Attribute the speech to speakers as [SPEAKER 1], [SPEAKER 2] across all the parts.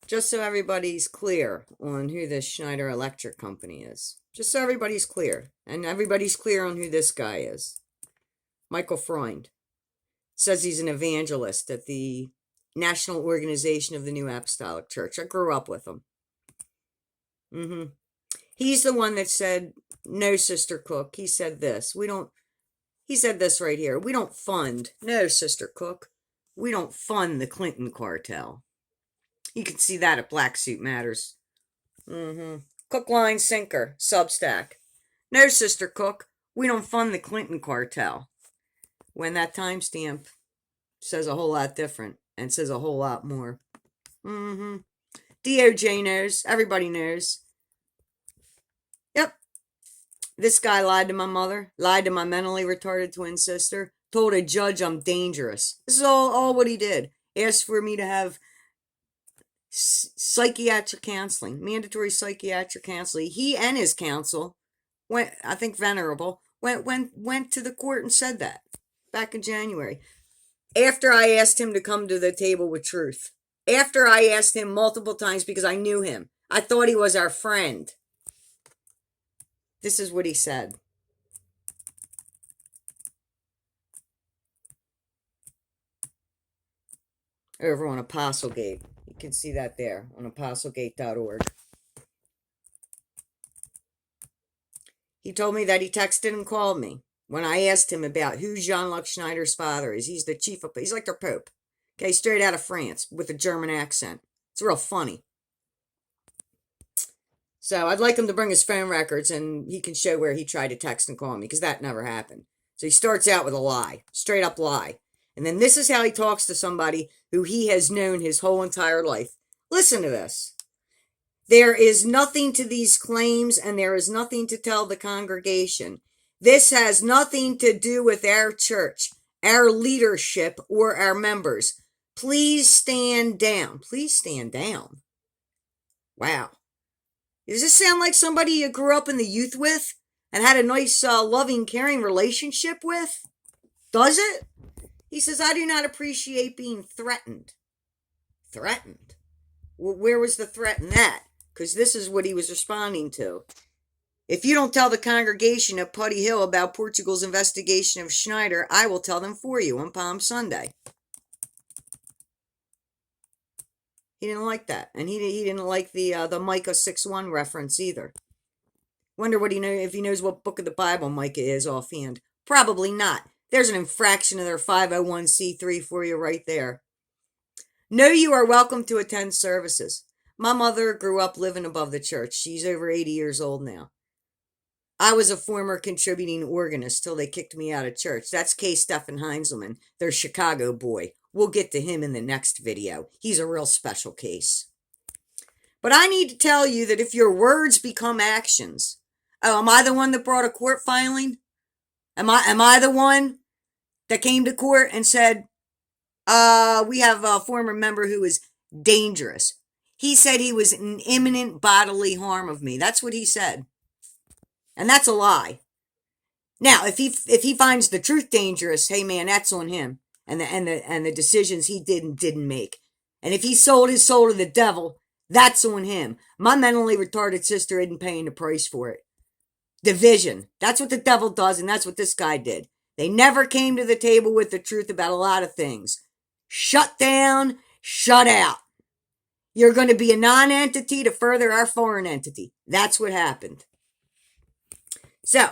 [SPEAKER 1] Just so everybody's clear on who this Schneider Electric Company is. Just so everybody's clear. And everybody's clear on who this guy is. Michael Freund says he's an evangelist at the National Organization of the New Apostolic Church. I grew up with him. He's the one that said, no, Sister Cook. He said this. He said this right here. We don't fund, no, Sister Cook. We don't fund the Clinton cartel. You can see that at Black Suit Matters. Cook, line, sinker, Substack. No, Sister Cook. We don't fund the Clinton cartel. When that timestamp says a whole lot different and says a whole lot more. DOJ knows. Everybody knows. Yep. This guy lied to my mother, lied to my mentally retarded twin sister, told a judge I'm dangerous. This is all what he did. Asked for me to have psychiatric counseling, mandatory psychiatric counseling. He and his counsel went, I think Venerable, went to the court and said that back in January. After I asked him to come to the table with truth. After I asked him multiple times because I knew him. I thought he was our friend. This is what he said. Over on Apostlegate. You can see that there on apostlegate.org. He told me that he texted and called me when I asked him about who Jean-Luc Schneider's father is. He's the chief of, he's like their pope. Okay, straight out of France with a German accent. It's real funny. So I'd like him to bring his phone records and he can show where he tried to text and call me, because that never happened. So he starts out with a lie, straight up lie. And then this is how he talks to somebody who he has known his whole entire life. Listen to this. There is nothing to these claims and there is nothing to tell the congregation. This has nothing to do with our church, our leadership, or our members. Please stand down. Please stand down. Wow. Does this sound like somebody you grew up in the youth with and had a nice, loving, caring relationship with? Does it? He says, I do not appreciate being threatened. Threatened? Well, where was the threat in that? Because this is what he was responding to. If you don't tell the congregation at Putty Hill about Portugal's investigation of Schneider, I will tell them for you on Palm Sunday. He didn't like that. And he didn't like the Micah 6:1 reference either. Wonder what if he knows what book of the Bible Micah is offhand. Probably not. There's an infraction of their 501c3 for you right there. No, you are welcome to attend services. My mother grew up living above the church. She's over 80 years old now. I was a former contributing organist till they kicked me out of church. That's K. Stephen Heinzelman, their Chicago boy. We'll get to him in the next video. He's a real special case. But I need to tell you that if your words become actions... Oh, am I the one that brought a court filing? Am I the one that came to court and said, we have a former member who is dangerous. He said he was in imminent bodily harm of me. That's what he said. And that's a lie. Now, if he finds the truth dangerous, hey man, that's on him. And the decisions he did and didn't make. And if he sold his soul to the devil, that's on him. My mentally retarded sister isn't paying the price for it. Division. That's what the devil does, and that's what this guy did. They never came to the table with the truth about a lot of things. Shut down, shut out. You're going to be a non-entity to further our foreign entity. That's what happened. So,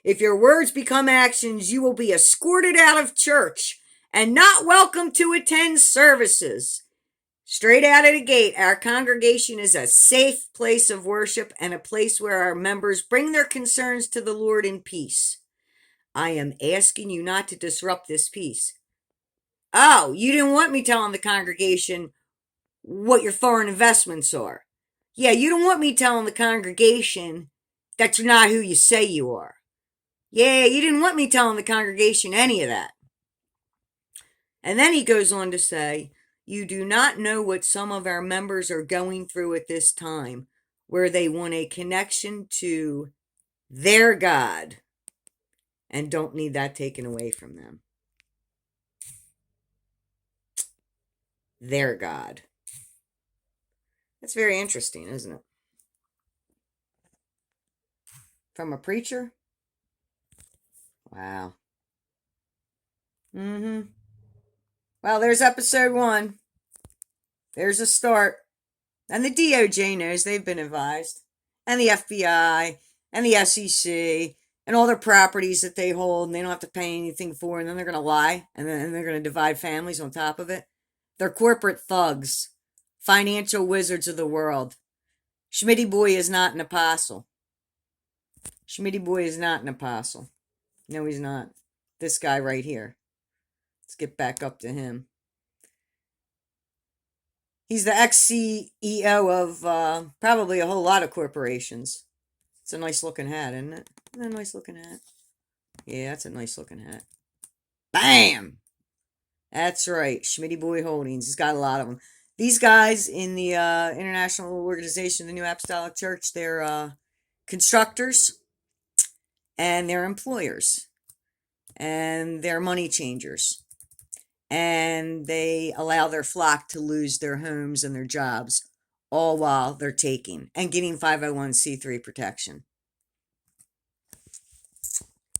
[SPEAKER 1] if your words become actions, you will be escorted out of church and not welcome to attend services. Straight out of the gate, our congregation is a safe place of worship and a place where our members bring their concerns to the Lord in peace. I am asking you not to disrupt this peace. Oh, you didn't want me telling the congregation what your foreign investments are. Yeah, you don't want me telling the congregation that you're not who you say you are. Yeah, you didn't want me telling the congregation any of that. And then he goes on to say, you do not know what some of our members are going through at this time, where they want a connection to their God and don't need that taken away from them. Their God. That's very interesting, isn't it? From a preacher? Wow. Mm-hmm. Well, there's episode 1. There's a start. And the DOJ knows, they've been advised. And the FBI and the SEC and all their properties that they hold and they don't have to pay anything for, and then they're going to lie, and then they're going to divide families on top of it. They're corporate thugs, financial wizards of the world. Schmitty Boy is not an apostle. Schmitty Boy is not an apostle. No, he's not. This guy right here. Let's get back up to him. He's the ex-CEO of probably a whole lot of corporations. It's a nice looking hat, isn't it? Isn't that a nice looking hat? Yeah, that's a nice looking hat. Bam! That's right. Schmitty Boy Holdings. He's got a lot of them. These guys in the international organization, the New Apostolic Church, they're constructors and they're employers and they're money changers. And they allow their flock to lose their homes and their jobs, all while they're taking and getting 501c3 protection.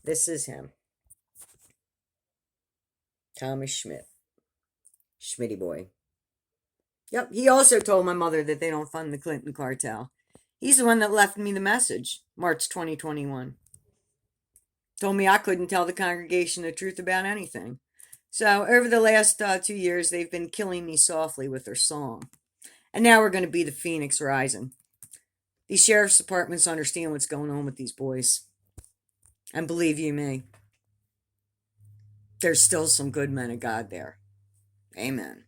[SPEAKER 1] This is him. Thomas Schmidt. Schmitty Boy. Yep, he also told my mother that they don't fund the Clinton cartel. He's the one that left me the message, March 2021. Told me I couldn't tell the congregation the truth about anything. So over the last 2 years, they've been killing me softly with their song. And now we're going to be the Phoenix Rising. These sheriff's departments understand what's going on with these boys. And believe you me, there's still some good men of God there. Amen.